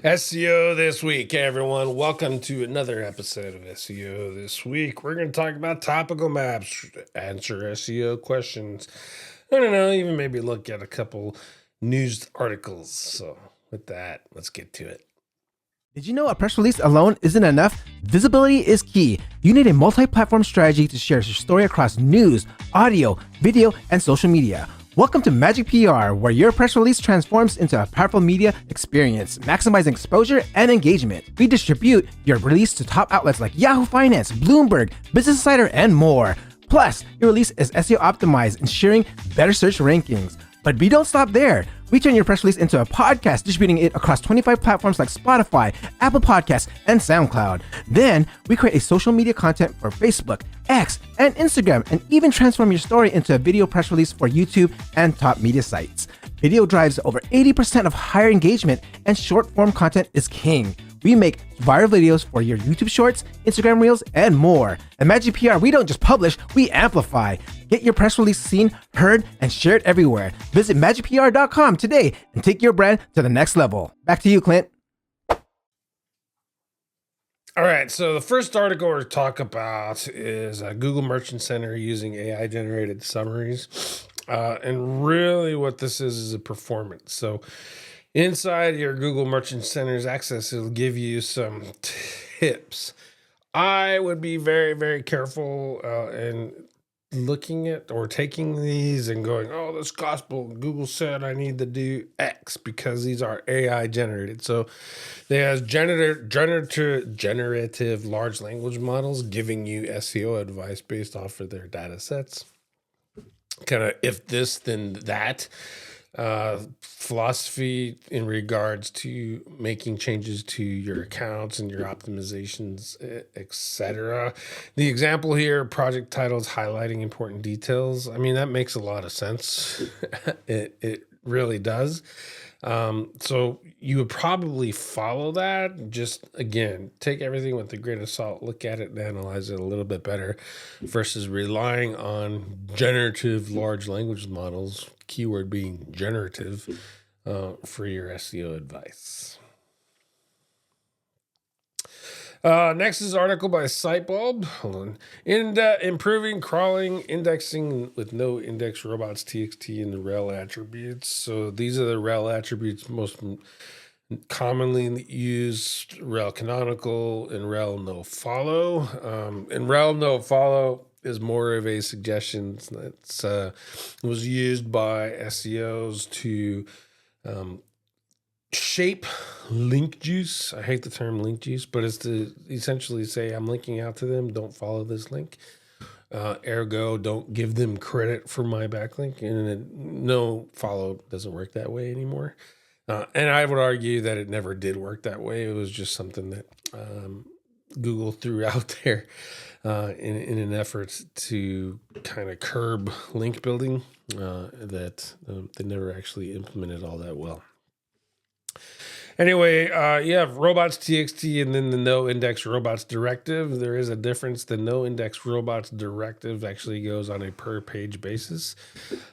SEO this week, everyone. Welcome to another episode of SEO this week. We're going to talk about topical maps, answer SEO questions. I don't know, even maybe look at a couple news articles. So, with that, let's get to it. Did you know a press release alone isn't enough? Visibility is key. You need a multi-platform strategy to share your story across news, audio, video, and social media. Welcome to Magic PR, where your press release transforms into a powerful media experience, maximizing exposure and engagement. We distribute your release to top outlets like Yahoo Finance, Bloomberg, Business Insider, and more. Plus, your release is SEO optimized, ensuring better search rankings. But we don't stop there. We turn your press release into a podcast, distributing it across 25 platforms like Spotify, Apple Podcasts, and SoundCloud. Then, we create a social media content for Facebook, X, and Instagram, and even transform your story into a video press release for YouTube and top media sites. Video drives over 80% of higher engagement, and short-form content is king. We make viral videos for your YouTube Shorts, Instagram Reels, and more. At Magic PR, we don't just publish, we amplify. Get your press release seen, heard, and shared everywhere. Visit magicpr.com today and take your brand to the next level. Back to you, Clint. All right, so the first article we're talk about is Google Merchant Center using AI-generated summaries. And really what this is a performance. So inside your Google Merchant Center's access, it'll give you some tips. I would be very, very careful in looking at or taking these and going, oh, this gospel, Google said I need to do X because these are AI generated. So they have generative large language models giving you SEO advice based off of their data sets. Kind of if this, then that. Philosophy in regards to making changes to your accounts and your optimizations, etc. The example here, project titles highlighting important details. I mean, that makes a lot of sense. It really does. So you would probably follow that. Just again, take everything with a grain of salt, look at it and analyze it a little bit better versus relying on generative large language models, keyword being generative, for your SEO advice. Next is an article by Sitebulb. Hold on. Improving crawling, indexing with no index robots TXT in the rel attributes. So these are the rel attributes most commonly used: rel canonical and rel no follow. And rel no follow is more of a suggestion that was used by SEOs to shape link juice. I hate the term link juice, but it's to essentially say I'm linking out to them, don't follow this link. Ergo, don't give them credit for my backlink. And no follow doesn't work that way anymore. And I would argue that it never did work that way. It was just something that Google threw out there in an effort to kind of curb link building that they never actually implemented all that well. Anyway, you have robots TXT and then the no index robots directive. There is a difference. The no index robots directive actually goes on a per page basis.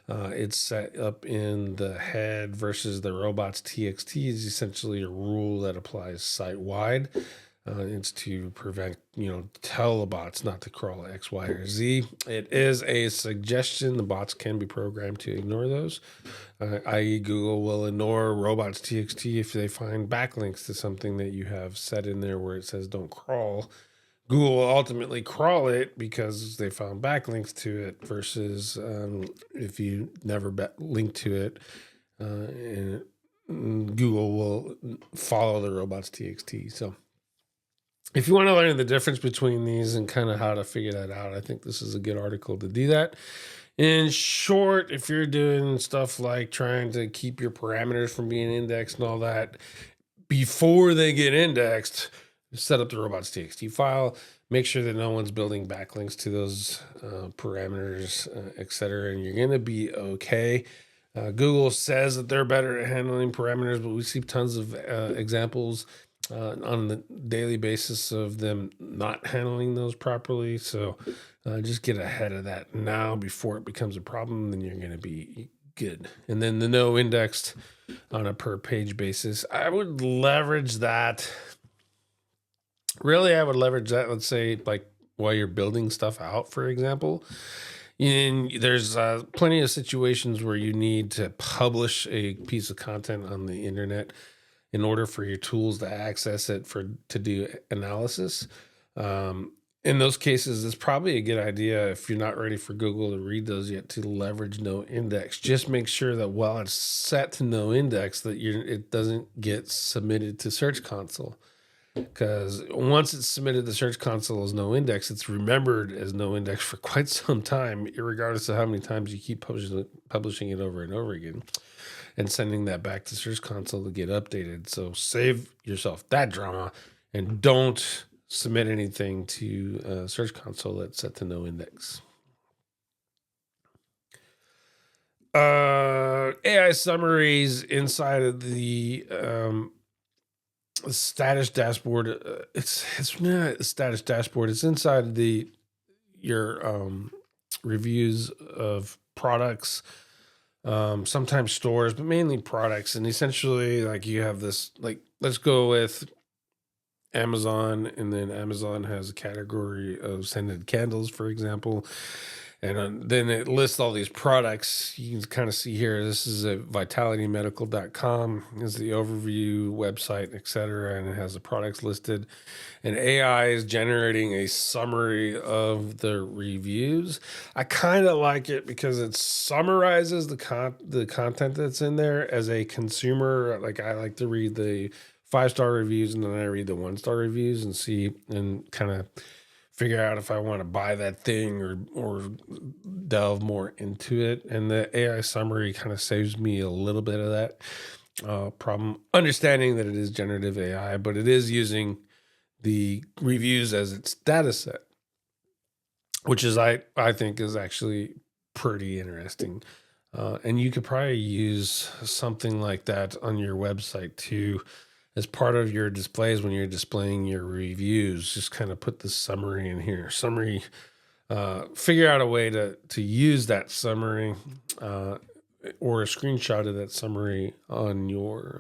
It's set up in the head versus the robots TXT is essentially a rule that applies site wide. It's to prevent, tell the bots not to crawl X, Y, or Z. It is a suggestion. The bots can be programmed to ignore those, i.e. Google will ignore robots TXT if they find backlinks to something that you have set in there where it says don't crawl. Google will ultimately crawl it because they found backlinks to it versus if you never link to it, and Google will follow the robots TXT. So if you want to learn the difference between these and kind of how to figure that out, I think this is a good article to do that. In short, if you're doing stuff like trying to keep your parameters from being indexed and all that, before they get indexed, set up the robots.txt file, make sure that no one's building backlinks to those parameters, etc., and you're going to be okay. Google says that they're better at handling parameters, but we see tons of examples on the daily basis of them not handling those properly. So just get ahead of that now before it becomes a problem. Then you're going to be good. And then the no indexed on a per page basis, I would leverage that. Really, I would leverage that, let's say, like while you're building stuff out, for example. And there's plenty of situations where you need to publish a piece of content on the internet in order for your tools to access it to do analysis. In those cases, it's probably a good idea, if you're not ready for Google to read those yet, to leverage no index. Just make sure that while it's set to no index, that it doesn't get submitted to Search Console. Because once it's submitted to Search Console as no index, it's remembered as no index for quite some time, regardless of how many times you keep publishing it over and over again and sending that back to Search Console to get updated. So save yourself that drama and don't submit anything to Search Console that's set to no index. AI summaries inside of the status dashboard. It's not a status dashboard. It's inside your reviews of products, sometimes stores, but mainly products. And essentially, like, you have this, like, let's go with Amazon, and then Amazon has a category of scented candles, for example. And then it lists all these products. You can kind of see here, this is a vitalitymedical.com is the overview website, etc. And it has the products listed. And AI is generating a summary of the reviews. I kind of like it because it summarizes the content that's in there. As a consumer, like, I like to read the 5-star reviews, and then I read the 1-star reviews and see and kind of figure out if I want to buy that thing or delve more into it. And the AI summary kind of saves me a little bit of that problem, understanding that it is generative AI, but it is using the reviews as its data set, which is, I think, is actually pretty interesting. And you could probably use something like that on your website too, as part of your displays when you're displaying your reviews. Just kind of put the summary in here. Summary, figure out a way to use that summary or a screenshot of that summary on your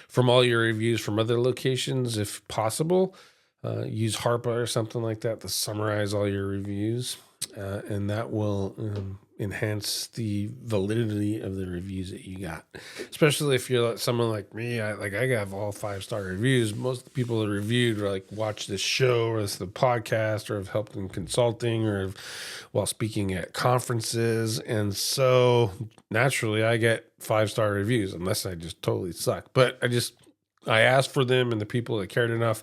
from all your reviews from other locations, if possible. Use Harpa or something like that to summarize all your reviews, and that will enhance the validity of the reviews that you got. Especially if you're someone like me, I have all 5-star reviews. Most of the people that reviewed are like, watch this show or this the podcast, or have helped in consulting, or while speaking at conferences, and so naturally I get 5-star reviews, unless I just totally suck. But I asked for them, and the people that cared enough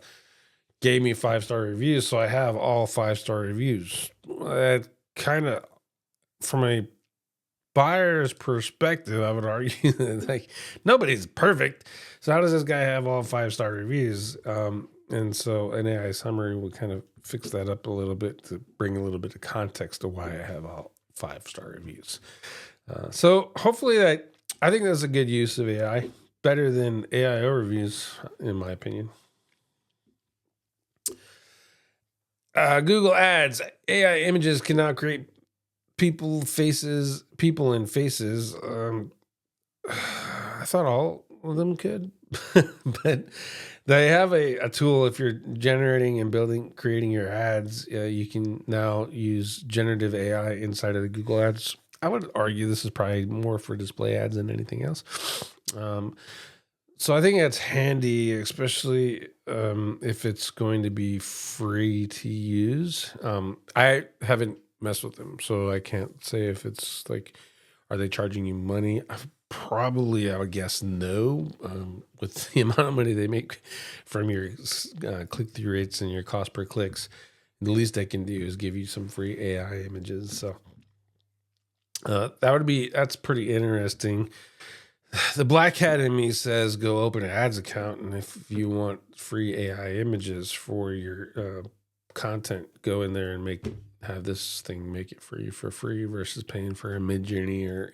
gave me 5-star reviews, so I have all 5-star reviews. That kind of, from a buyer's perspective, I would argue that, like, nobody's perfect. So how does this guy have all 5-star reviews? And so an AI summary will kind of fix that up a little bit to bring a little bit of context to why I have all 5-star reviews. So hopefully I think that's a good use of AI, better than AIO reviews, in my opinion. Google Ads, AI images can now create people in faces. I thought all of them could, but they have a tool. If you're generating and creating your ads, you can now use generative AI inside of the Google Ads. I would argue this is probably more for display ads than anything else. So I think that's handy, especially if it's going to be free to use. I haven't messed with them, so I can't say if it's like, are they charging you money? Probably, I would guess no. With the amount of money they make from your click-through rates and your cost per clicks, the least they can do is give you some free AI images. So that's pretty interesting. The black hat in me says go open an ads account, and if you want free AI images for your content, go in there and have this thing make it for you for free versus paying for a Midjourney or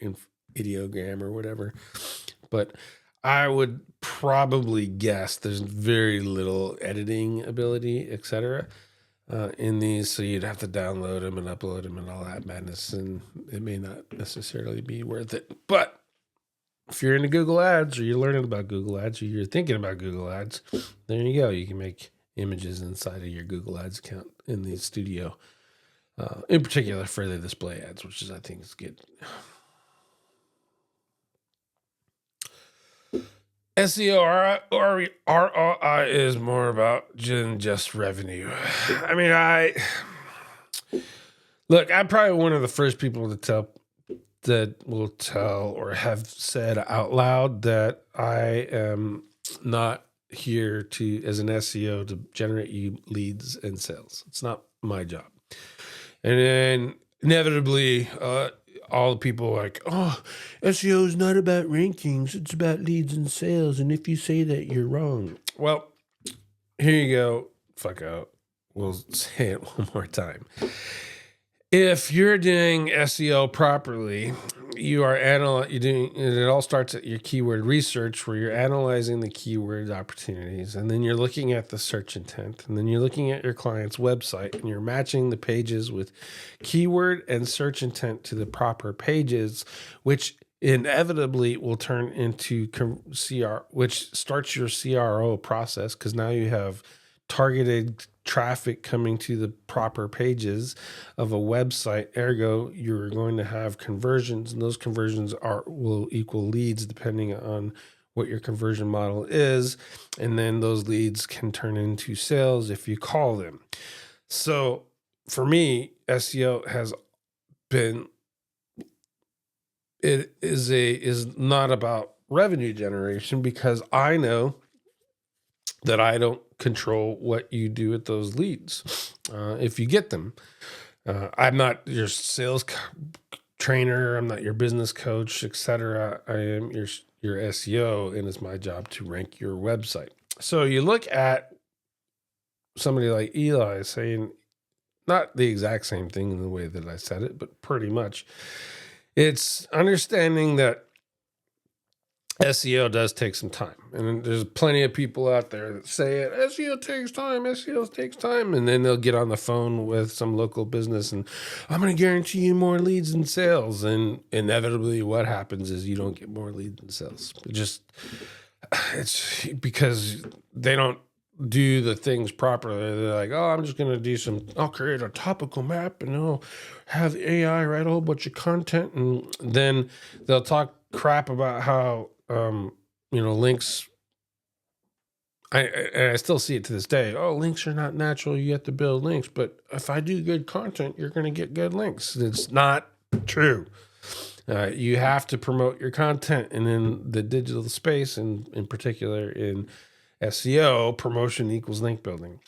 Ideogram or whatever. But I would probably guess there's very little editing ability, etc. in these, so you'd have to download them and upload them and all that madness, and it may not necessarily be worth it. But if you're into Google Ads, or you're learning about Google Ads, or you're thinking about Google Ads, there you go. You can make images inside of your Google Ads account in the studio, in particular for the display ads, which is, I think, is good. SEO ROI is more about than just revenue. I mean, I'm probably one of the first people that will tell or have said out loud that I am not here as an SEO to generate you leads and sales. It's not my job. And then inevitably, all the people are like, oh, SEO is not about rankings. It's about leads and sales. And if you say that, you're wrong. Well, here you go. Fuck out. We'll say it one more time. If you're doing SEO properly, it all starts at your keyword research, where you're analyzing the keyword opportunities, and then you're looking at the search intent, and then you're looking at your client's website, and you're matching the pages with keyword and search intent to the proper pages, which inevitably will turn into which starts your CRO process, because now you have targeted traffic coming to the proper pages of a website. Ergo, you're going to have conversions, and those conversions will equal leads depending on what your conversion model is. And then those leads can turn into sales if you call them. So for me, SEO is not about revenue generation, because I know that I don't control what you do with those leads. If you get them, I'm not your sales trainer. I'm not your business coach, etc. I am your SEO, and it's my job to rank your website. So you look at somebody like Eli saying not the exact same thing in the way that I said it, but pretty much. It's understanding that SEO does take some time, and there's plenty of people out there that say it. SEO takes time, and then they'll get on the phone with some local business and I'm going to guarantee you more leads and sales, and inevitably what happens is you don't get more leads and sales. It's because they don't do the things properly. They're like, oh, I'm just going to I'll create a topical map, and I'll have AI write a whole bunch of content, and then they'll talk crap about how links. I still see it to this day. Oh, links are not natural. You have to build links. But if I do good content, you're going to get good links. It's not true. You have to promote your content. And in the digital space, and in particular in SEO, promotion equals link building.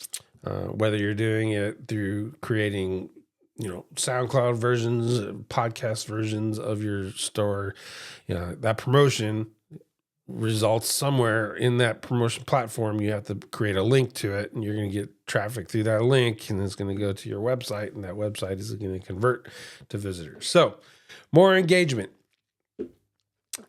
Whether you're doing it through creating SoundCloud versions, podcast versions of your store, that promotion results somewhere in that promotion platform. You have to create a link to it, and you're going to get traffic through that link, and it's going to go to your website, and that website is going to convert to visitors. So more engagement.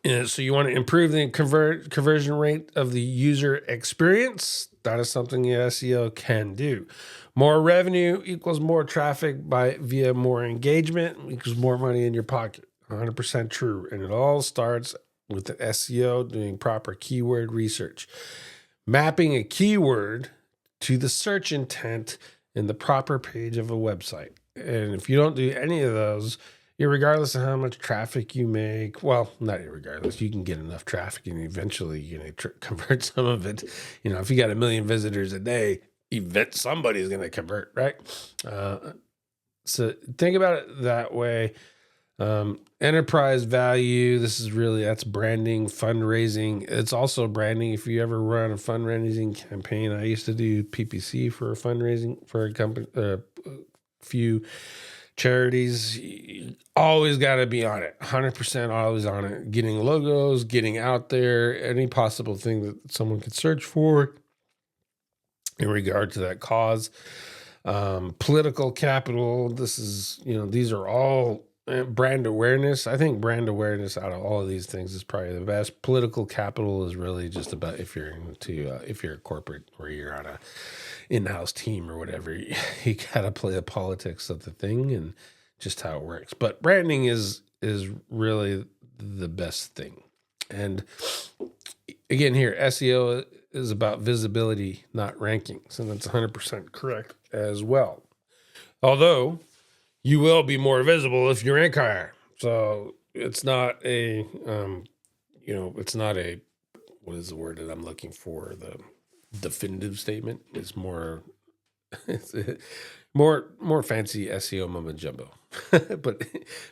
So you want to improve the conversion rate of the user experience. That is something the SEO can do. More revenue equals more traffic via more engagement equals more money in your pocket. 100% true. And it all starts with the SEO doing proper keyword research. Mapping a keyword to the search intent in the proper page of a website. And if you don't do any of those, regardless of how much traffic you make, well, not irregardless, you can get enough traffic and eventually you're going to convert some of it. If you got 1 million visitors a day, somebody's going to convert, right? So think about it that way. Enterprise value, that's branding, fundraising. It's also branding. If you ever run a fundraising campaign, I used to do PPC for fundraising for a company, few charities. You always got to be on it, 100% always on it, getting logos, getting out there, any possible thing that someone could search for in regard to that cause. Political capital, these are all brand awareness. I think brand awareness out of all of these things is probably the best. Political capital is really just about if you're a corporate or you're on a in-house team or whatever, you got to play the politics of the thing and just how it works. But branding is really the best thing. And again, here, SEO is about visibility, not rankings. And that's 100% correct as well. Although you will be more visible if you rank higher. So it's not a, it's not a, what is the word that I'm looking for? The definitive statement. It's more, it's more fancy SEO mumbo jumbo. But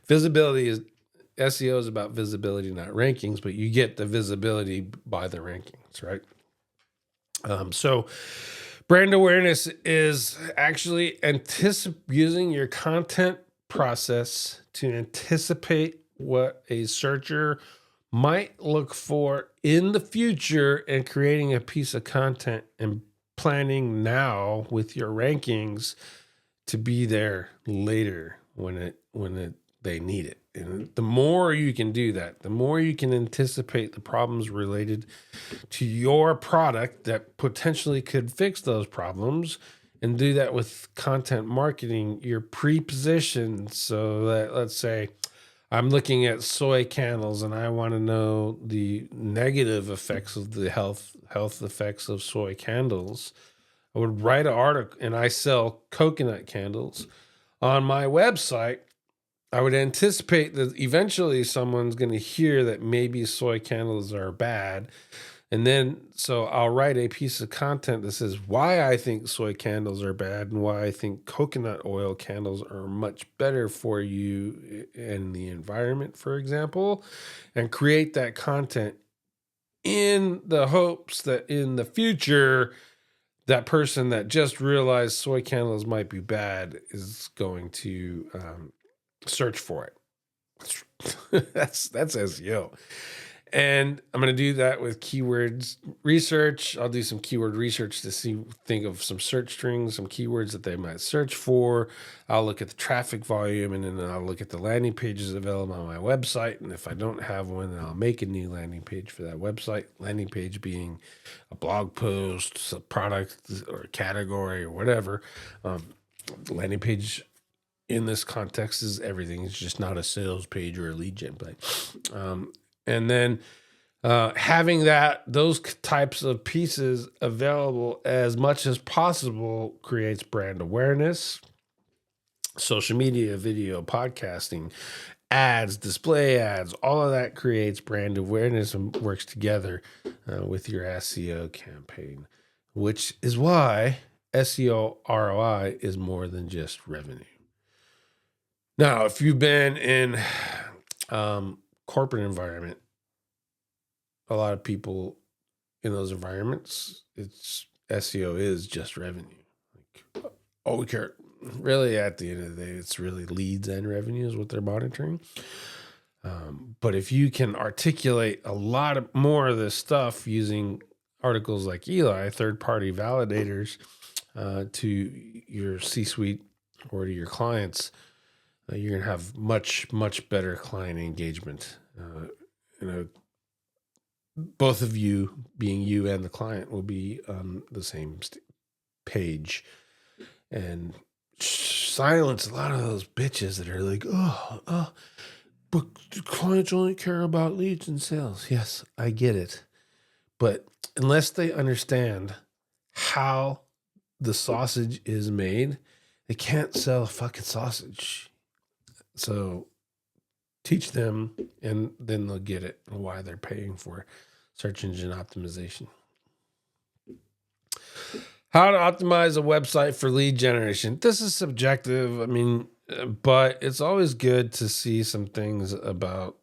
visibility is, SEO is about visibility, not rankings, but you get the visibility by the rankings, right? So brand awareness is actually using your content process to anticipate what a searcher might look for in the future and creating a piece of content and planning now with your rankings to be there later when they need it. And the more you can do that, the more you can anticipate the problems related to your product that potentially could fix those problems, and do that with content marketing. You're pre-positioned so that, let's say, I'm looking at soy candles and I want to know the negative effects of the health effects of soy candles. I would write an article, and I sell coconut candles on my website. I would anticipate that eventually someone's going to hear that maybe soy candles are bad. And then, so I'll write a piece of content that says why I think soy candles are bad and why I think coconut oil candles are much better for you and the environment, for example, and create that content in the hopes that in the future, that person that just realized soy candles might be bad is going to search for it. That's SEO. And I'm going to do that with keywords research. I'll do some keyword research to think of some search strings, some keywords that they might search for. I'll look at the traffic volume, and then I'll look at the landing pages available on my website. And if I don't have one, then I'll make a new landing page for that website. Landing page being a blog post, a product or a category or whatever. Landing page in this context is everything. It's just not a sales page or a lead gen page. And then having those types of pieces available as much as possible creates brand awareness. Social media, video, podcasting, ads, display ads, all of that creates brand awareness and works together with your SEO campaign, which is why SEO ROI is more than just revenue. Now, if you've been in corporate environment, a lot of people in those environments, it's SEO is just revenue. Like, all we care, really, at the end of the day, it's really leads and revenue is what they're monitoring. But if you can articulate a lot more of this stuff using articles like Eli, third-party validators, to your C-suite or to your clients, you're going to have much, much better client engagement. Both of you, being you and the client, will be on the same page, and silence a lot of those bitches that are like, but clients only care about leads and sales. Yes, I get it. But unless they understand how the sausage is made, they can't sell a fucking sausage. So teach them, and then they'll get it and why they're paying for search engine optimization. How to optimize a website for lead generation. This is subjective. I mean, but it's always good to see some things about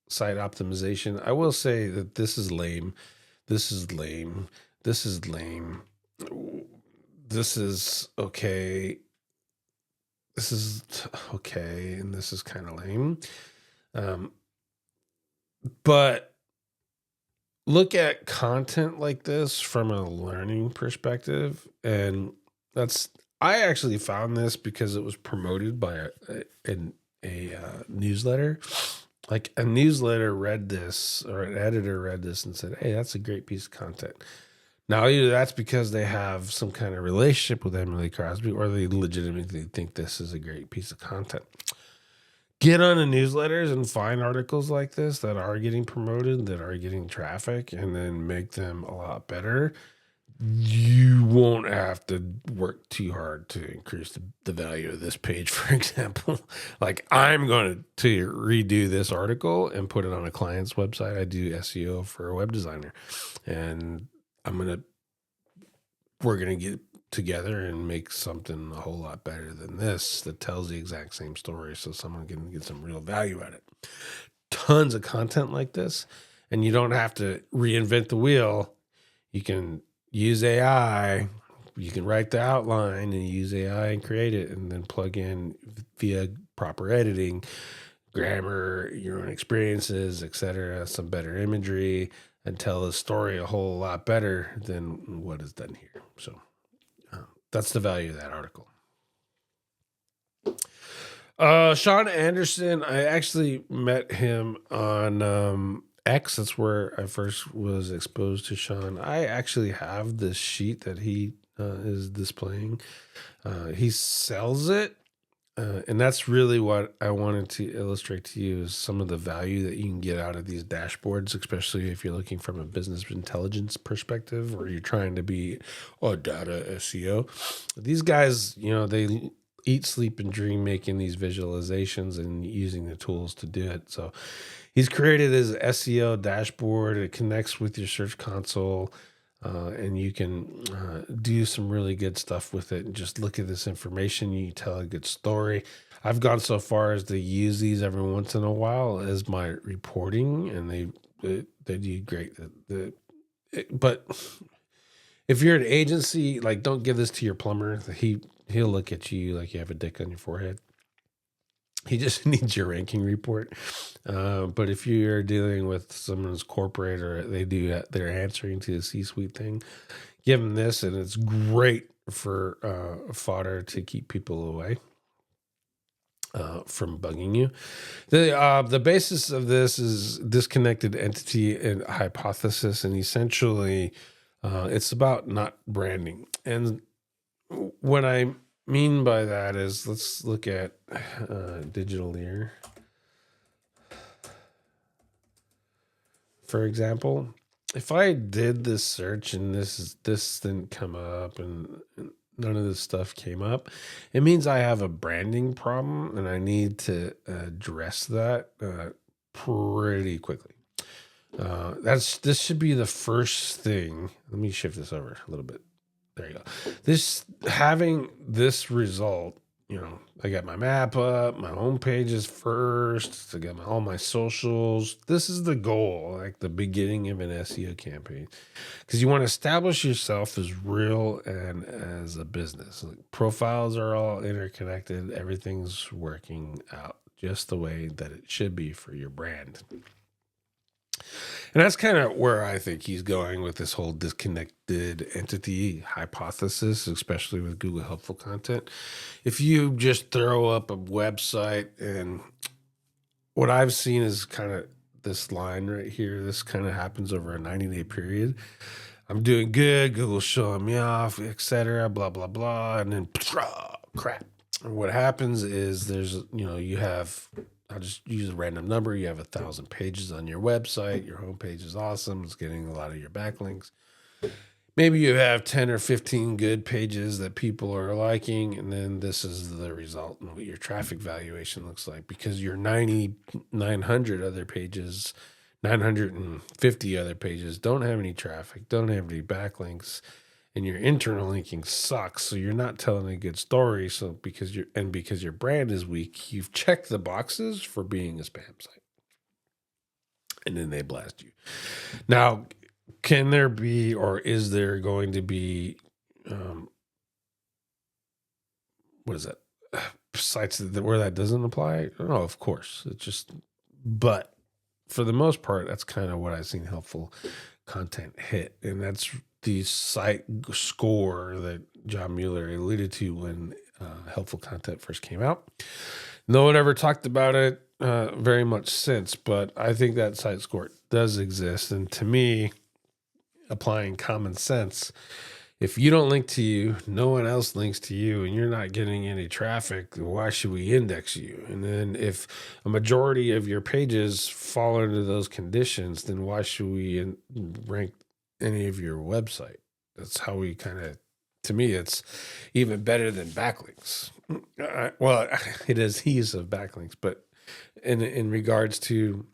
site optimization. I will say that this is lame. This is lame. This is lame. This is okay. This is okay. And this is kind of lame. But look at content like this from a learning perspective. And I actually found this because it was promoted by an a newsletter. Like a newsletter read this, or an editor read this and said, hey, that's a great piece of content. Now, either that's because they have some kind of relationship with Emily Crosby, or they legitimately think this is a great piece of content. Get on the newsletters and find articles like this that are getting promoted, that are getting traffic, and then make them a lot better. You won't have to work too hard to increase the value of this page, for example. Like, I'm going to redo this article and put it on a client's website. I do SEO for a web designer, and we're going to get together and make something a whole lot better than this that tells the exact same story, so someone can get some real value out of it. Tons of content like this, and you don't have to reinvent the wheel. You can use AI. You can write the outline and use AI and create it, and then plug in via proper editing, grammar, your own experiences, etc., some better imagery, and tell the story a whole lot better than what is done here. So that's the value of that article. Sean Anderson, I actually met him on X. That's where I first was exposed to Sean. I actually have this sheet that he is displaying. He sells it. And that's really what I wanted to illustrate to you, is some of the value that you can get out of these dashboards, especially if you're looking from a business intelligence perspective, or you're trying to be a data SEO. These guys, they eat, sleep, and dream making these visualizations and using the tools to do it. So he's created his SEO dashboard. It connects with your Search Console. And you can do some really good stuff with it, and just look at this information. You tell a good story. I've gone so far as to use these every once in a while as my reporting, and they do great. But if you're an agency, like, don't give this to your plumber. He'll look at you like you have a dick on your forehead. He just needs your ranking report. But if you're dealing with someone's corporate, or they're answering to a C-suite thing, give them this, and it's great for fodder to keep people away from bugging you. The basis of this is disconnected entity and hypothesis, and essentially it's about not branding. And what I mean by that is, let's look at Digital Ear, for example. If I did this search and this didn't come up, and none of this stuff came up, it means I have a branding problem, and I need to address that pretty quickly. This should be the first thing. Let me shift this over a little bit. There you go. Having this result, I got my map up, my home page is first, I got all my socials. This is the goal, like the beginning of an SEO campaign, because you want to establish yourself as real and as a business. Like, profiles are all interconnected. Everything's working out just the way that it should be for your brand. And that's kind of where I think he's going with this whole disconnected entity hypothesis, especially with Google Helpful Content. If you just throw up a website, and what I've seen is kind of this line right here, this kind of happens over a 90-day period. I'm doing good, Google's showing me off, etc., blah, blah, blah, and then crap. And what happens is you have, I'll just use a random number. You have 1,000 pages on your website. Your homepage is awesome. It's getting a lot of your backlinks. Maybe you have 10 or 15 good pages that people are liking, and then this is the result and what your traffic valuation looks like, because your 900 other pages, 950 other pages don't have any traffic, don't have any backlinks, and your internal linking sucks. So you're not telling a good story. So because your brand is weak, you've checked the boxes for being a spam site, and then they blast you. Now, can there be, or is there going to be, sites where that doesn't apply? No, of course. But for the most part, that's kind of what I've seen Helpful Content hit. And that's the site score that John Mueller alluded to when Helpful Content first came out. No one ever talked about it very much since, but I think that site score does exist. And to me, applying common sense, if you don't link to you, no one else links to you, and you're not getting any traffic, why should we index you? And then if a majority of your pages fall into those conditions, then why should we rank any of your website? That's how we kind of, to me, it's even better than backlinks. Well, it is ease of backlinks, but in regards to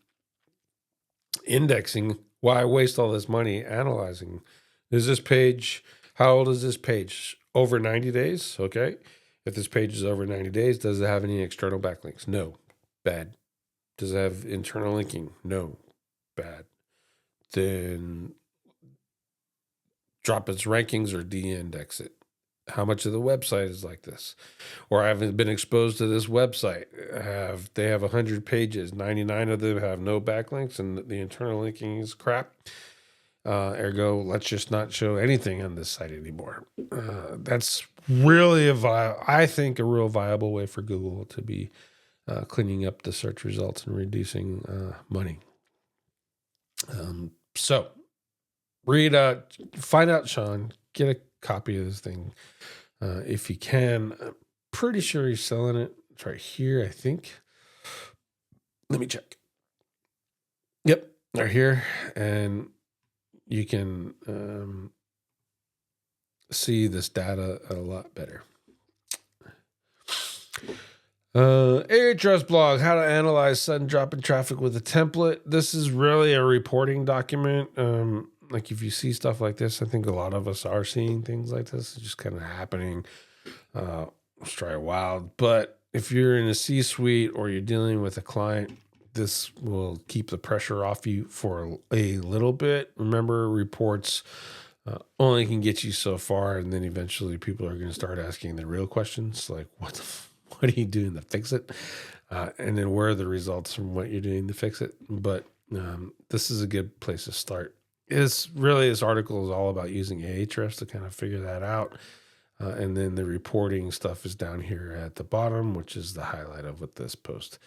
indexing, why waste all this money analyzing? Is this page, how old is this page? Over 90 days? Okay. If this page is over 90 days, does it have any external backlinks? No. Bad. Does it have internal linking? No. Bad. Then drop its rankings or de-index it. How much of the website is like this? Or I haven't been exposed to this website. They have 100 pages, 99 of them have no backlinks, and the internal linking is crap. Ergo, let's just not show anything on this site anymore. That's really I think a real viable way for Google to be cleaning up the search results and reducing money. So find out Sean, get a copy of this thing if you can. I'm pretty sure he's selling it. It's right here, I think. Let me check. Yep, right here. And you can see this data a lot better. Ahrefs blog, how to analyze sudden drop in traffic with a template. This is really a reporting document. Like if you see stuff like this, I think a lot of us are seeing things like this. It's just kind of happening. Let's try it wild. But if you're in a C-suite or you're dealing with a client, this will keep the pressure off you for a little bit. Remember, reports only can get you so far, and then eventually people are going to start asking the real questions, like what are you doing to fix it? And then where are the results from what you're doing to fix it? But this is a good place to start. This article is all about using Ahrefs to kind of figure that out. And then the reporting stuff is down here at the bottom, which is the highlight of what this post.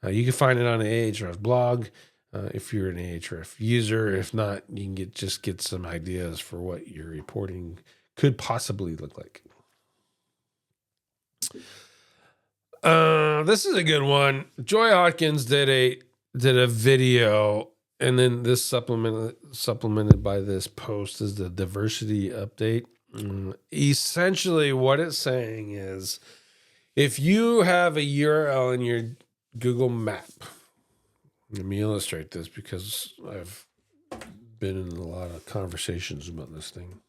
You can find it on the Ahrefs blog if you're an Ahrefs user. If not, you can get some ideas for what your reporting could possibly look like. This is a good one. Joy Hawkins did a video, and then this supplemented by this post is the diversity update. Essentially, what it's saying is, if you have a URL in your Google map, let me illustrate this because I've been in a lot of conversations about this thing.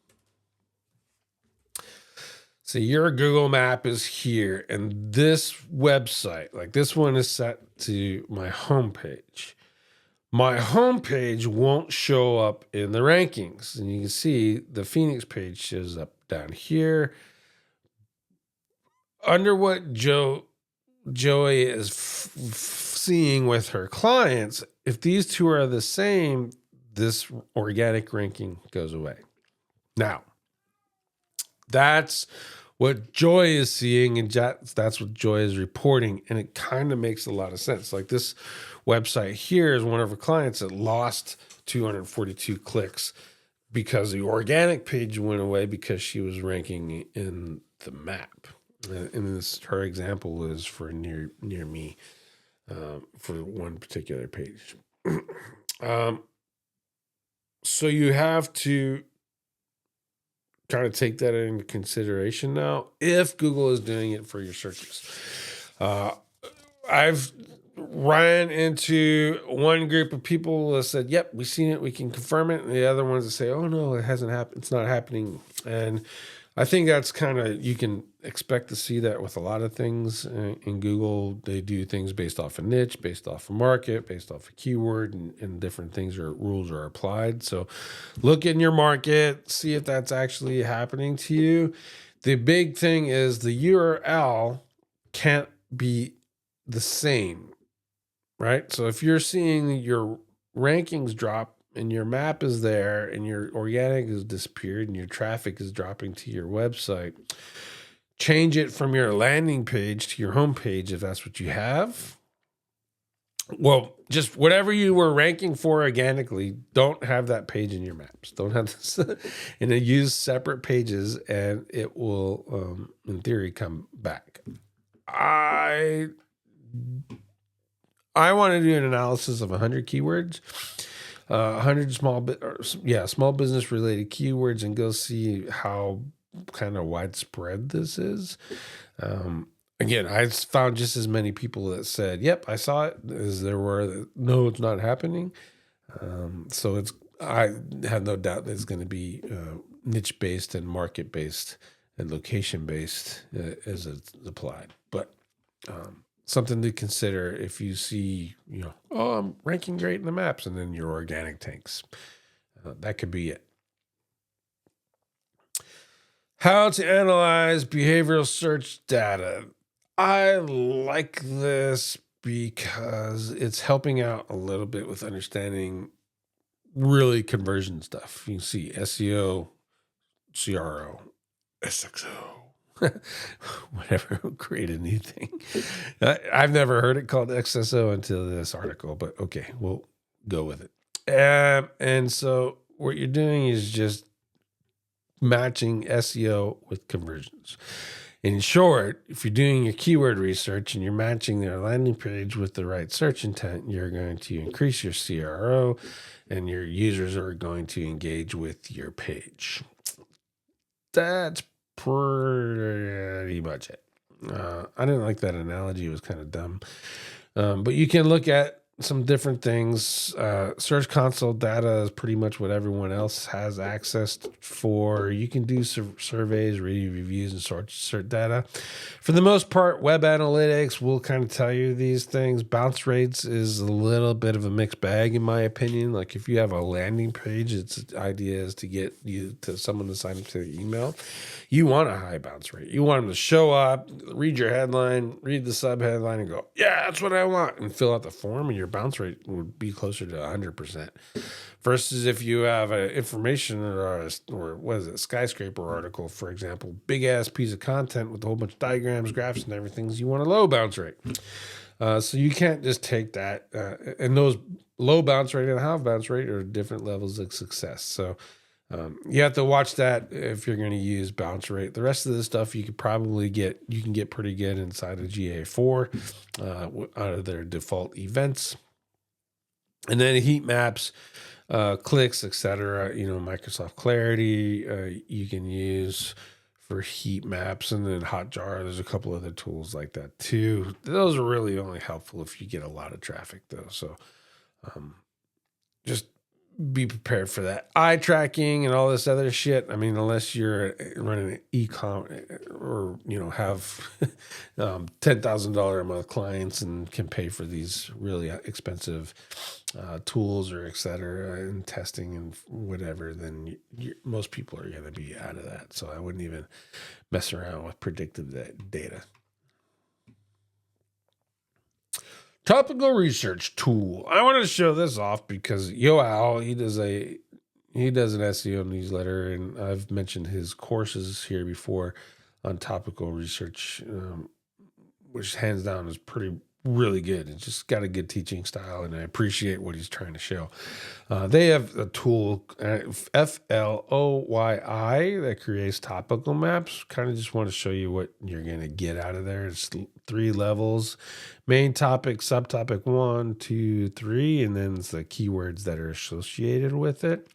So your Google map is here, and this website, like this one, is set to my homepage. My homepage won't show up in the rankings, and you can see the Phoenix page shows up down here. Under what Joy is seeing with her clients, if these two are the same, this organic ranking goes away. Now, that's what Joy is seeing, and that's what Joy is reporting, and it kind of makes a lot of sense. Like this website here is one of her clients that lost 242 clicks because the organic page went away because she was ranking in the map. And her example is for near me for one particular page. So you have to kind of take that into consideration now if Google is doing it for your searches. I've ran into one group of people that said, yep, we've seen it, we can confirm it. And the other ones that say, oh no, it hasn't happened, it's not happening. And I think that's kind of, you can expect to see that with a lot of things in Google. They do things based off a niche, based off a market, based off a keyword, and different things or rules are applied. So look in your market, see if that's actually happening to you. The big thing is the URL can't be the same, right? So if you're seeing your rankings drop and your map is there and your organic has disappeared and your traffic is dropping to your website, change it from your landing page to your home page if that's what you have. Well, just whatever you were ranking for organically, don't have that page in your maps. Don't have this, and then use separate pages, and it will, in theory, come back. I want to do an analysis of 100 keywords, 100 small business related keywords, and go see how kind of widespread this is. Again, I found just as many people that said, "Yep, I saw it," as there were that, "No, it's not happening." So I have no doubt that it's going to be niche based and market based and location based as it's applied. But something to consider if you see, oh, I'm ranking great in the maps, and then your organic tanks. That could be it. How to analyze behavioral search data. I like this because it's helping out a little bit with understanding really conversion stuff. You can see SEO, CRO, SXO, whatever, create a new thing. I've never heard it called XSO until this article, but okay, we'll go with it. And so what you're doing is just matching SEO with conversions. In short, if you're doing your keyword research and you're matching their landing page with the right search intent, you're going to increase your CRO and your users are going to engage with your page. That's pretty much it. I didn't like that analogy. It was kind of dumb. But you can look at some different things. Search Console data is pretty much what everyone else has access for. You can do surveys, read reviews, and sort data. For the most part, web analytics will kind of tell you these things. Bounce rates is a little bit of a mixed bag, in my opinion. Like if you have a landing page, its idea is to get you to someone to sign up to the email. You want a high bounce rate. You want them to show up, read your headline, read the sub headline, and go, "Yeah, that's what I want," and fill out the form, and your bounce rate would be closer to 100%. Versus if you have an information or what is it, skyscraper article, for example, big ass piece of content with a whole bunch of diagrams, graphs, and everything, you want a low bounce rate. So you can't just take that. And those low bounce rate and high bounce rate are different levels of success. So you have to watch that if you're going to use bounce rate. The rest of the stuff you can get pretty good inside of GA4 out of their default events. And then heat maps, clicks, etc. Microsoft Clarity you can use for heat maps, and then Hotjar. There's a couple other tools like that too. Those are really only helpful if you get a lot of traffic though. So just be prepared for that. Eye tracking and all this other shit. I mean, unless you're running an e-com or, have $10,000 a month clients and can pay for these really expensive tools or et cetera, and testing and whatever, then most people are going to be out of that. So I wouldn't even mess around with predictive data. Topical research tool. I want to show this off because Yoal, he does an SEO newsletter, and I've mentioned his courses here before on topical research, which hands down is really good. It's just got a good teaching style, and I appreciate what he's trying to show. They have a tool, Floyi, that creates topical maps. Kind of just want to show you what you're going to get out of there. It's 3 levels: main topic, subtopic 1, 2, 3, and then it's the keywords that are associated with it.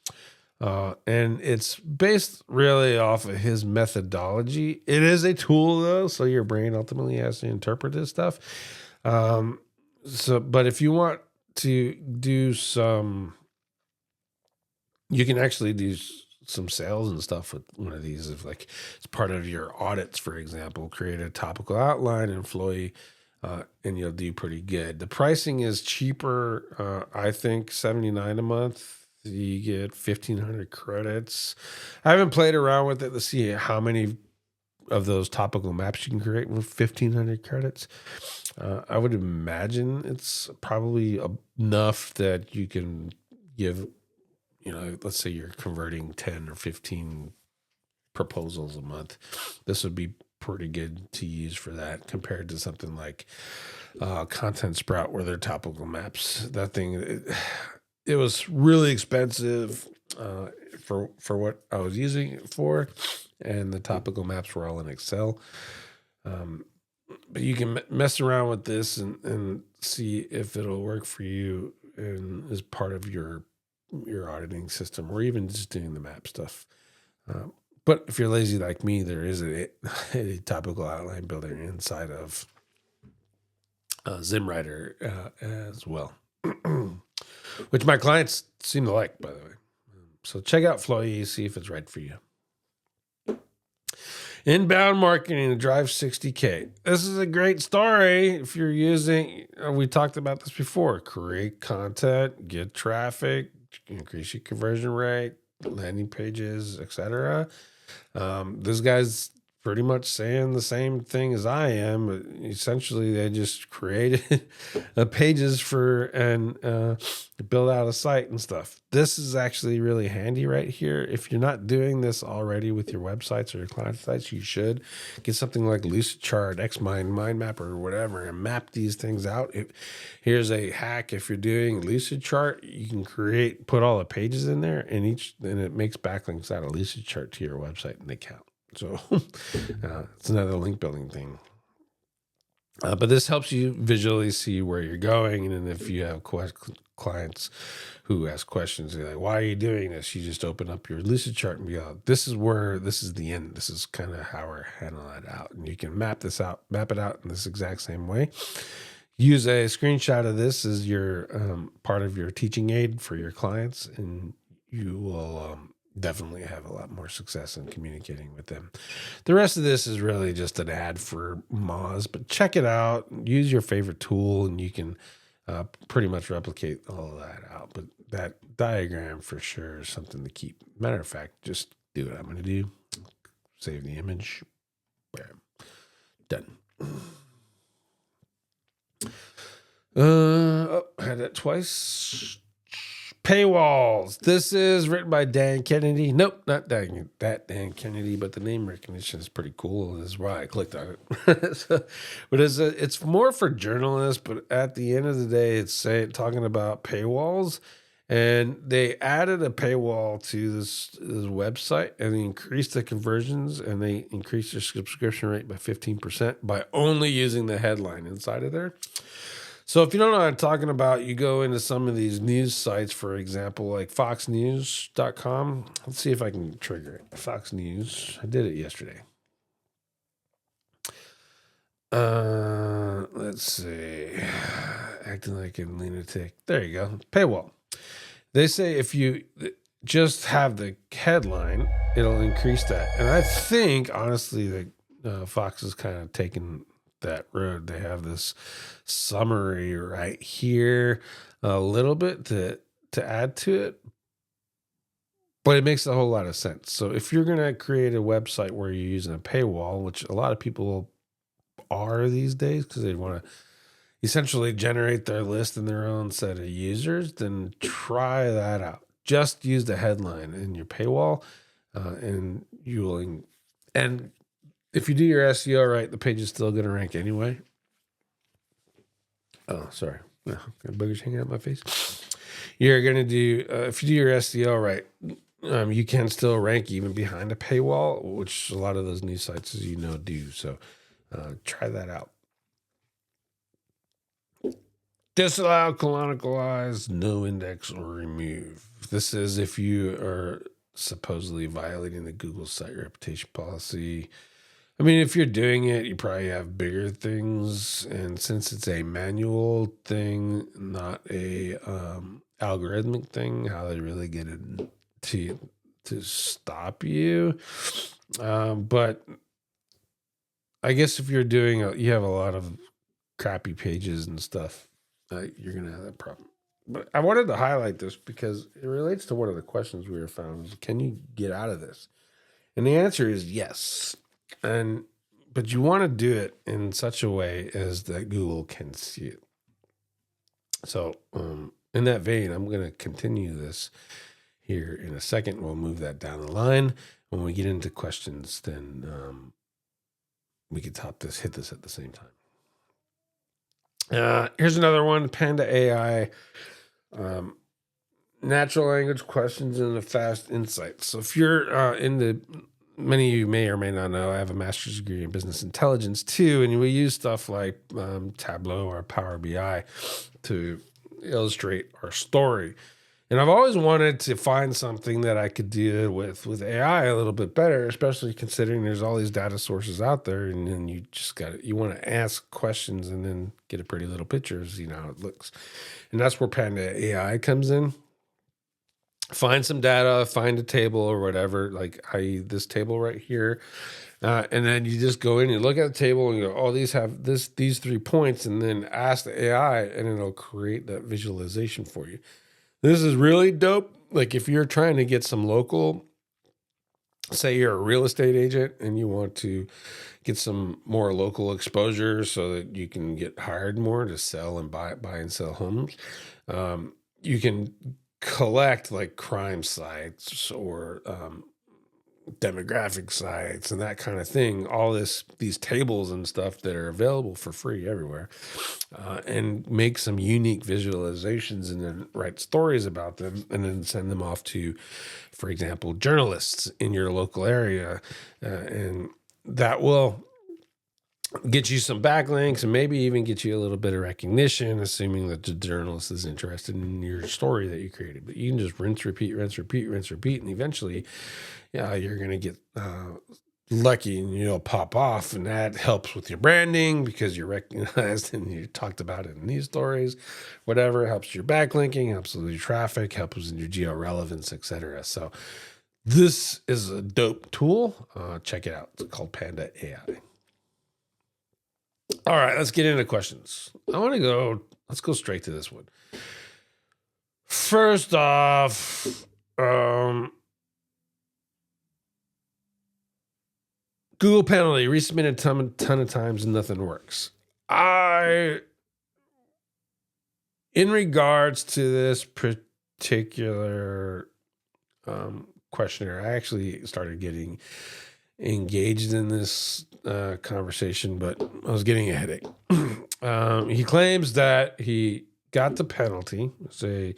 And it's based really off of his methodology. It is a tool though, so your brain ultimately has to interpret this stuff. But if you want to do you can actually do some sales and stuff with one of these. If like it's part of your audits, for example, create a topical outline in Floyi, and you'll do pretty good. The pricing is cheaper. I think $79 a month. You get 1,500 credits. I haven't played around with it to see how many of those topical maps you can create with 1,500 credits. I would imagine it's probably enough that you can give, let's say you're converting 10 or 15 proposals a month. This would be pretty good to use for that compared to something like Content Sprout, where they're topical maps. That thing, it was really expensive for what I was using it for, and the topical maps were all in Excel. But you can mess around with this and see if it'll work for you and as part of your auditing system, or even just doing the map stuff. But if you're lazy like me, there is a topical outline builder inside of ZimWriter as well, which my clients seem to like, by the way. So check out Floyi, see if it's right for you. Inbound marketing to drive 60K. This is a great story. If you're using, we talked about this before, create content, get traffic, increase your conversion rate, landing pages, etc. This guy's pretty much saying the same thing as I am. But essentially, they just created pages for and build out a site and stuff. This is actually really handy right here. If you're not doing this already with your websites or your client sites, you should get something like Lucidchart, XMind, MindMapper, or whatever, and map these things out. Here's a hack: if you're doing Lucidchart, you can put all the pages in there, and it makes backlinks out of Lucidchart to your website, and they count. So it's another link building thing. But this helps you visually see where you're going. And then if you have clients who ask questions, they're like, why are you doing this? You just open up your Lucidchart and be like, this is the end. This is kind of how we're handling it out. And you can map it out in this exact same way. Use a screenshot of this as your part of your teaching aid for your clients, and you will definitely have a lot more success in communicating with them. The rest of this is really just an ad for Moz, but check it out. Use your favorite tool, and you can pretty much replicate all of that out. But that diagram for sure is something to keep. Matter of fact, just do what I'm going to do. Save the image. Bam. Done. I had that twice. Paywalls. This is written by Dan Kennedy. Nope, not Dan Kennedy, but the name recognition is pretty cool. That's why I clicked on it. But it's more for journalists, but at the end of the day, it's talking about paywalls. And they added a paywall to this website, and they increased the conversions, and they increased their subscription rate by 15% by only using the headline inside of there. So if you don't know what I'm talking about, you go into some of these news sites, for example, like foxnews.com. Let's see if I can trigger it. Fox News. I did it yesterday. Let's see. Acting like a lunatic. There you go. Paywall. They say if you just have the headline, it'll increase that. And I think, honestly, that Fox is kind of taking that road. They have this summary right here, a little bit to add to it, but it makes a whole lot of sense. So if you're going to create a website where you're using a paywall, which a lot of people are these days because they want to essentially generate their list in their own set of users, then try that out. Just use the headline in your paywall, and you will. And if you do your SEO right, the page is still going to rank anyway. Oh, sorry. Got boogers hanging out my face. You're going to do, if you do your SEO right, you can still rank even behind a paywall, which a lot of those news sites, as you know, do. So try that out. Disallow, canonicalize, no index, or remove. This is if you are supposedly violating the Google site reputation policy. I mean, if you're doing it, you probably have bigger things. And since it's a manual thing, not a algorithmic thing, how they really get it to stop you. But I guess if you're doing, you have a lot of crappy pages and stuff, you're going to have that problem. But I wanted to highlight this because it relates to one of the questions we were found. Can you get out of this? And the answer is yes. But you want to do it in such a way as that Google can see it. So in that vein, I'm going to continue this here in a second. We'll move that down the line. When we get into questions, then we could hit this at the same time. Here's another one, Panda AI. Natural language questions and the fast insights. So if you're many of you may or may not know, I have a master's degree in business intelligence too, and we use stuff like Tableau or Power BI to illustrate our story. And I've always wanted to find something that I could do with AI a little bit better, especially considering there's all these data sources out there, and then you want to ask questions and then get a pretty little picture, see how it looks. And that's where Panda AI comes in. Find some data, find a table or whatever, like this table right here. And then you just go in and look at the table and go, oh, these have these 3 points, and then ask the AI and it'll create that visualization for you. This is really dope. Like if you're trying to get some local, say you're a real estate agent and you want to get some more local exposure so that you can get hired more to sell and buy and sell homes. You can collect like crime sites or demographic sites and that kind of thing, all these tables and stuff that are available for free everywhere, and make some unique visualizations and then write stories about them and then send them off to, for example, journalists in your local area, and that will get you some backlinks and maybe even get you a little bit of recognition, assuming that the journalist is interested in your story that you created. But you can just rinse, repeat, and eventually, you're going to get lucky and you'll pop off, and that helps with your branding because you're recognized and you talked about it in these stories. Whatever helps your backlinking, helps with your traffic, helps with your geo relevance, etc. So this is a dope tool. Check it out. It's called Panda AI. All right, let's get into questions. Let's go straight to this one. First off, Google penalty, resubmitted a ton of times and nothing works. In regards to this particular questionnaire, I actually started getting engaged in this conversation, but I was getting a headache. He claims that he got the penalty. It's a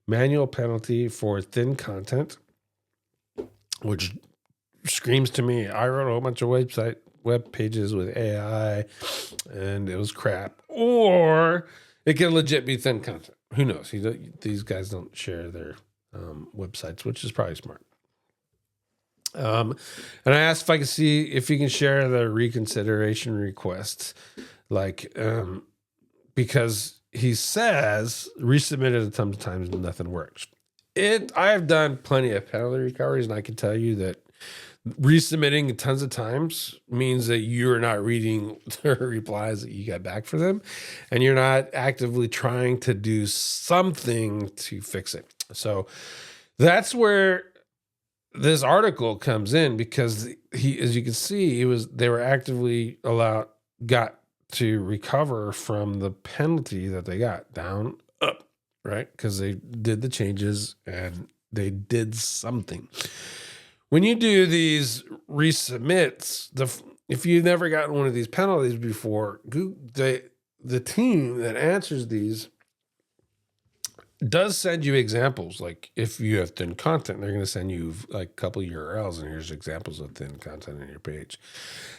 manual penalty for thin content, which screams to me, I wrote a whole bunch of web pages with AI and it was crap. Or it can legit be thin content. Who knows? These guys don't share their websites, which is probably smart. And I asked if I could see if you can share the reconsideration requests, because he says resubmitted a ton of times and nothing works. I have done plenty of penalty recoveries, and I can tell you that resubmitting tons of times means that you're not reading the replies that you got back for them, and you're not actively trying to do something to fix it. So that's where this article comes in, because as you can see, they were actively got to recover from the penalty that they got down, up, right? Because they did the changes and they did something. When you do these resubmits, if you've never gotten one of these penalties before, the team that answers these does send you examples. Like if you have thin content, they're going to send you like a couple of URLs and here's examples of thin content on your page.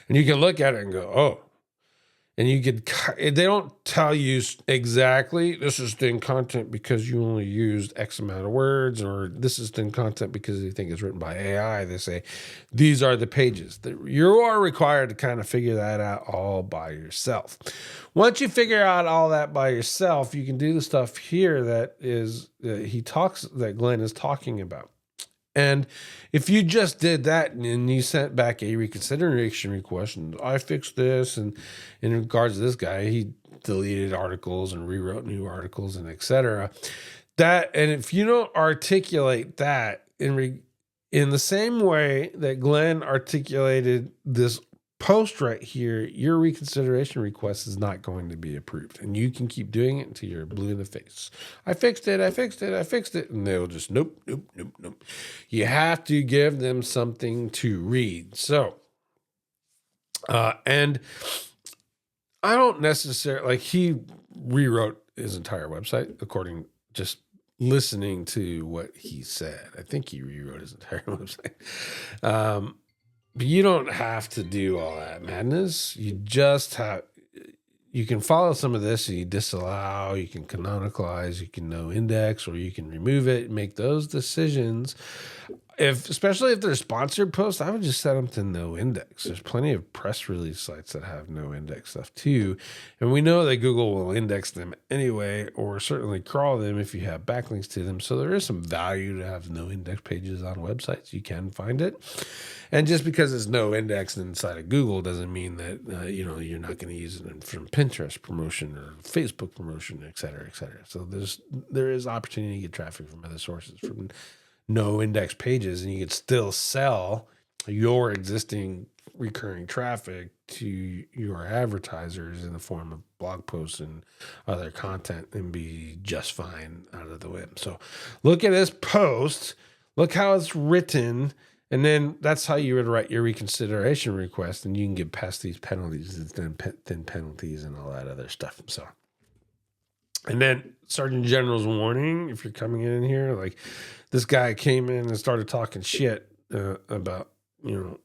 And you can look at it and go, oh, and they don't tell you exactly this is thin content because you only used X amount of words, or this is thin content because they think it's written by AI. They say these are the pages. You are required to kind of figure that out all by yourself. Once you figure out all that by yourself, you can do the stuff here that Glenn is talking about. And if you just did that and you sent back a reconsideration request, and I fixed this, and in regards to this guy, he deleted articles and rewrote new articles and etc. And if you don't articulate that in the same way that Glenn articulated this post right here, your reconsideration request is not going to be approved. And you can keep doing it until you're blue in the face. I fixed it. And they'll just, nope. You have to give them something to read. So And I don't necessarily, like, he rewrote his entire website according, just listening to what he said. I think he rewrote his entire website. But you don't have to do all that madness. You can follow some of this, and you disallow, you can canonicalize, you can no index, or you can remove it, make those decisions. Especially if they're sponsored posts, I would just set them to no index. There's plenty of press release sites that have no index stuff too. And we know that Google will index them anyway, or certainly crawl them if you have backlinks to them. So there is some value to have no index pages on websites. You can find it. And just because it's no index inside of Google doesn't mean that, you're not going to use it from Pinterest promotion or Facebook promotion, et cetera, et cetera. So there is opportunity to get traffic from other sources, from no index pages, and you could still sell your existing recurring traffic to your advertisers in the form of blog posts and other content and be just fine out of the wind. So look at this post, look how it's written, and then that's how you would write your reconsideration request, and you can get past these penalties and then penalties and all that other stuff. So, and then Sergeant General's warning, if you're coming in here, like, this guy came in and started talking shit about, and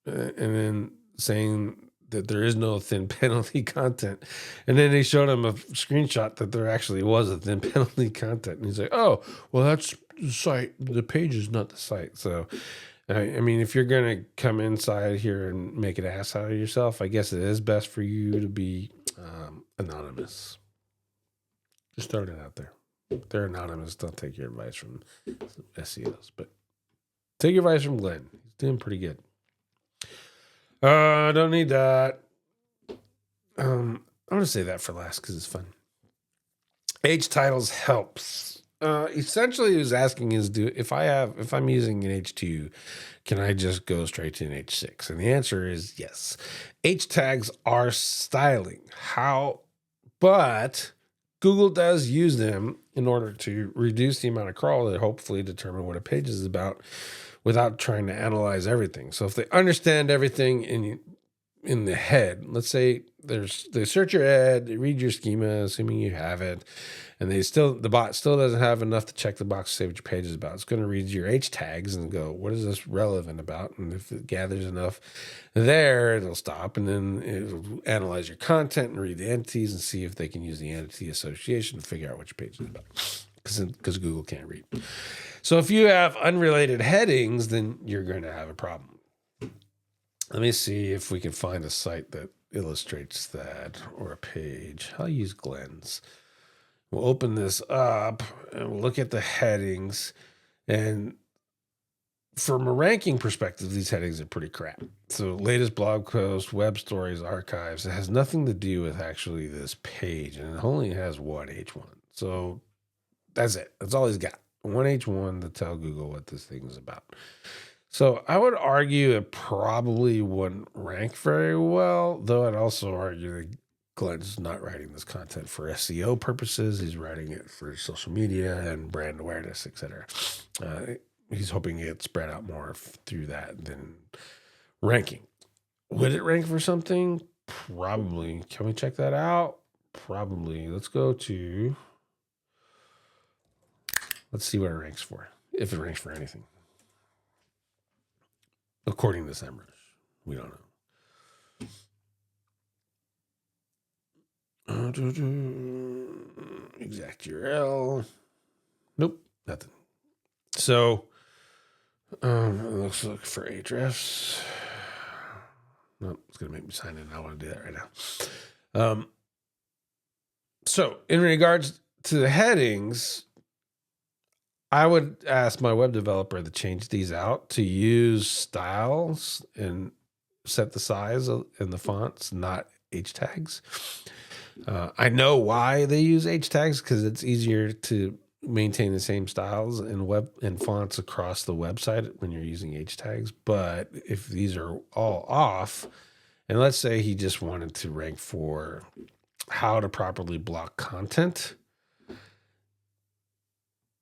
then saying that there is no thin penalty content. And then they showed him a screenshot that there actually was a thin penalty content. And he's like, oh, well, that's the site. The page is not the site. So, I mean, if you're going to come inside here and make an ass out of yourself, I guess it is best for you to be anonymous. Just throwing it out there. They're anonymous. Don't take your advice from SEOs, but take your advice from Glenn. He's doing pretty good. I don't need that. I'm going to say that for last because it's fun. H titles helps. Essentially, he was asking if I'm using an H2, can I just go straight to an H6? And the answer is yes. H tags are styling. But Google does use them in order to reduce the amount of crawl to hopefully determine what a page is about without trying to analyze everything. So if they understand everything in the head, let's say they search your head, they read your schema, assuming you have it, and the bot still doesn't have enough to check the box to say what your page is about. It's going to read your H tags and go, what is this relevant about? And if it gathers enough there, it'll stop, and then it'll analyze your content and read the entities and see if they can use the entity association to figure out what your page is about, because Google can't read. So if you have unrelated headings, then you're going to have a problem. Let me see if we can find a site that illustrates that, or a page. I'll use Glenn's. We'll open this up and we'll look at the headings. And from a ranking perspective, these headings are pretty crap. So latest blog post, web stories, archives, it has nothing to do with actually this page. And it only has one H1. So that's it. That's all he's got. One H1 to tell Google what this thing is about. So I would argue it probably wouldn't rank very well, though I'd also argue that Glenn's not writing this content for SEO purposes. He's writing it for social media and brand awareness, etc. He's hoping it spread out more through that than ranking. Would it rank for something? Probably. Can we check that out? Probably. Let's see what it ranks for, if it ranks for anything. According to SEMrush, we don't know. Exact URL. Nope, nothing. So let's look for address. Nope, it's going to make me sign in. I want to do that right now. So in regards to the headings, I would ask my web developer to change these out to use styles and set the size and the fonts, not H tags. I know why they use H tags, because it's easier to maintain the same styles and web and fonts across the website when you're using H tags. But if these are all off, and let's say he just wanted to rank for how to properly block content,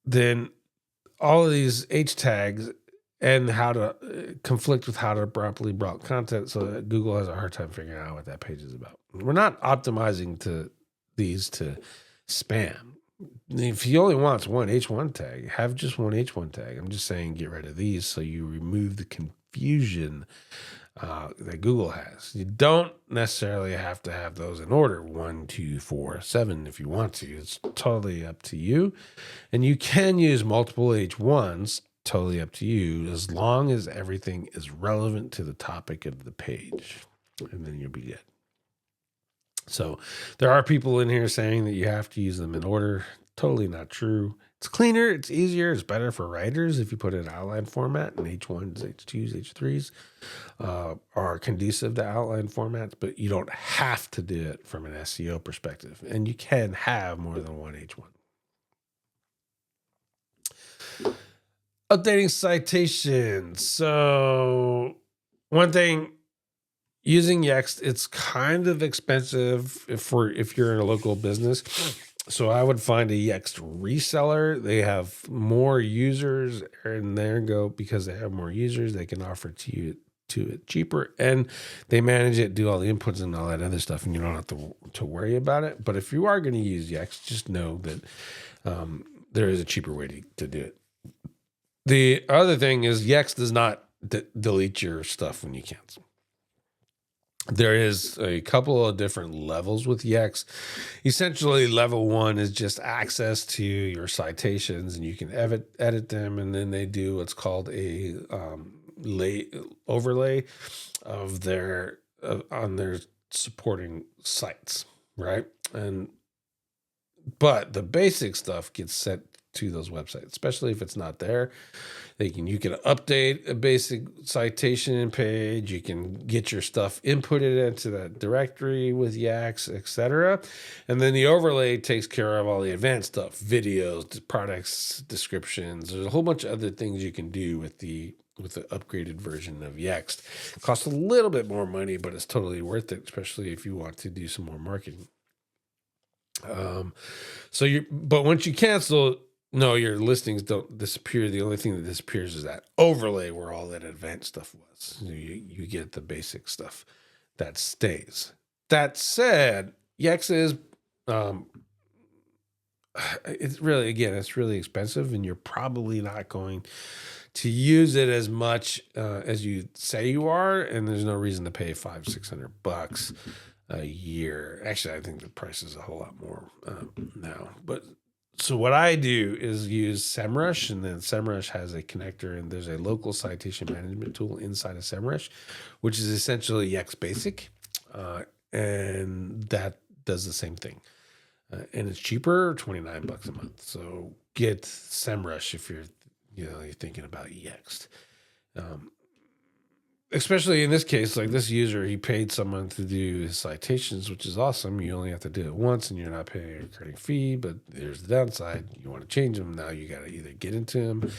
then all of these H tags and how to conflict with how to properly block content, so that Google has a hard time figuring out what that page is about. We're not optimizing to these to spam. If he only wants one H1 tag, have just one H1 tag. I'm just saying get rid of these so you remove the confusion that Google has. You don't necessarily have to have those in order 1, 2, 4, 7 if you want to. It's totally up to you. And you can use multiple H1s, totally up to you, as long as everything is relevant to the topic of the page. And then you'll be good. So there are people in here saying that you have to use them in order. Totally not true. It's cleaner, it's easier, it's better for writers if you put it in outline format, and H1s, H2s, H3s are conducive to outline formats, but you don't have to do it from an SEO perspective. And you can have more than one H1. Updating citations. So one thing, using Yext, it's kind of expensive if you're in a local business. So I would find a Yext reseller. They have more users, and there go, because they have more users, they can offer to it cheaper, and they manage it, do all the inputs and all that other stuff, and you don't have to worry about it. But if you are going to use Yext, just know that there is a cheaper way to do it. The other thing is Yext does not delete your stuff when you cancel. There is a couple of different levels with Yext. Essentially, level 1 is just access to your citations, and you can edit them, and then they do what's called a overlay of their on their supporting sites, right? But the basic stuff gets sent to those websites, especially if it's not there. You can update a basic citation page. You can get your stuff inputted into that directory with Yext, etc. And then the overlay takes care of all the advanced stuff, videos, products, descriptions. There's a whole bunch of other things you can do with the upgraded version of Yext. It costs a little bit more money, but it's totally worth it, especially if you want to do some more marketing. But once you cancel, no, your listings don't disappear. The only thing that disappears is that overlay where all that advanced stuff was. You get the basic stuff that stays. That said, Yext is, it's really expensive, and you're probably not going to use it as much as you say you are. And there's no reason to pay $500-600 a year. Actually, I think the price is a whole lot more now. But so what I do is use SEMrush, and then SEMrush has a connector, and there's a local citation management tool inside of SEMrush, which is essentially Yext Basic, and that does the same thing. And it's cheaper, $29 a month. So get SEMrush if you're thinking about Yext. Especially in this case, like this user, he paid someone to do his citations, which is awesome. You only have to do it once, and you're not paying a recurring fee. But there's the downside. You want to change them. Now you got to either get into them,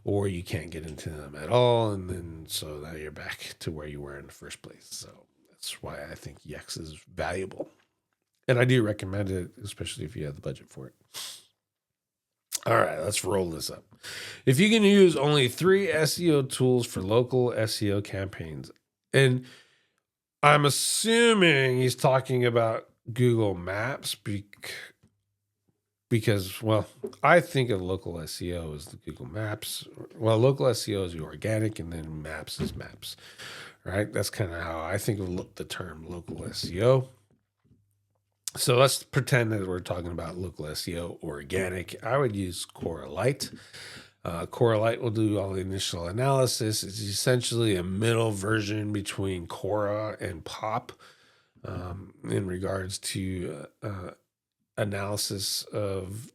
or you can't get into them at all. And then so now you're back to where you were in the first place. So that's why I think Yext is valuable. And I do recommend it, especially if you have the budget for it. All right, let's roll this up. If you can use only 3 SEO tools for local SEO campaigns, and I'm assuming he's talking about Google Maps because, well, I think of local SEO as the Google Maps. Well, local SEO is the organic, and then Maps is Maps, right? That's kind of how I think of the term local SEO. So let's pretend that we're talking about local SEO organic. I would use Correlite. Correlite will do all the initial analysis. It's essentially a middle version between Quora and Pop in regards to analysis of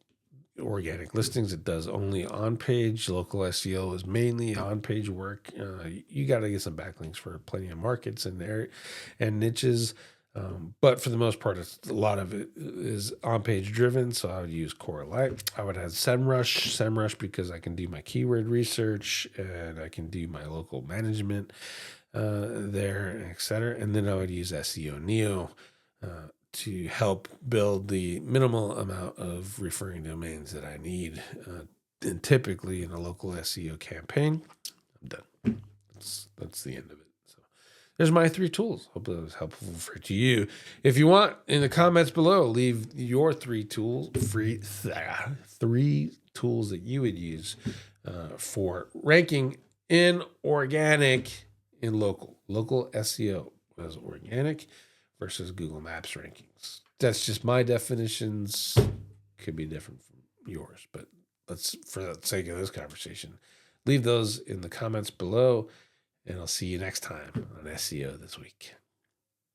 organic listings. It does only on-page. Local SEO is mainly on-page work. You got to get some backlinks for plenty of markets in there and niches. But for the most part, a lot of it is on-page driven. So I would use Correlite. I would have SEMrush because I can do my keyword research and I can do my local management there, etc. And then I would use SEO Neo to help build the minimal amount of referring domains that I need, and typically in a local SEO campaign. I'm done. That's the end of it. So there's my 3 tools. Hope that was helpful to you. If you want, in the comments below, leave your 3 tools, 3 tools that you would use for ranking in organic, in local SEO as organic versus Google Maps rankings. That's just my definitions. Could be different from yours, but let's, for the sake of this conversation, leave those in the comments below, and I'll see you next time on SEO This Week.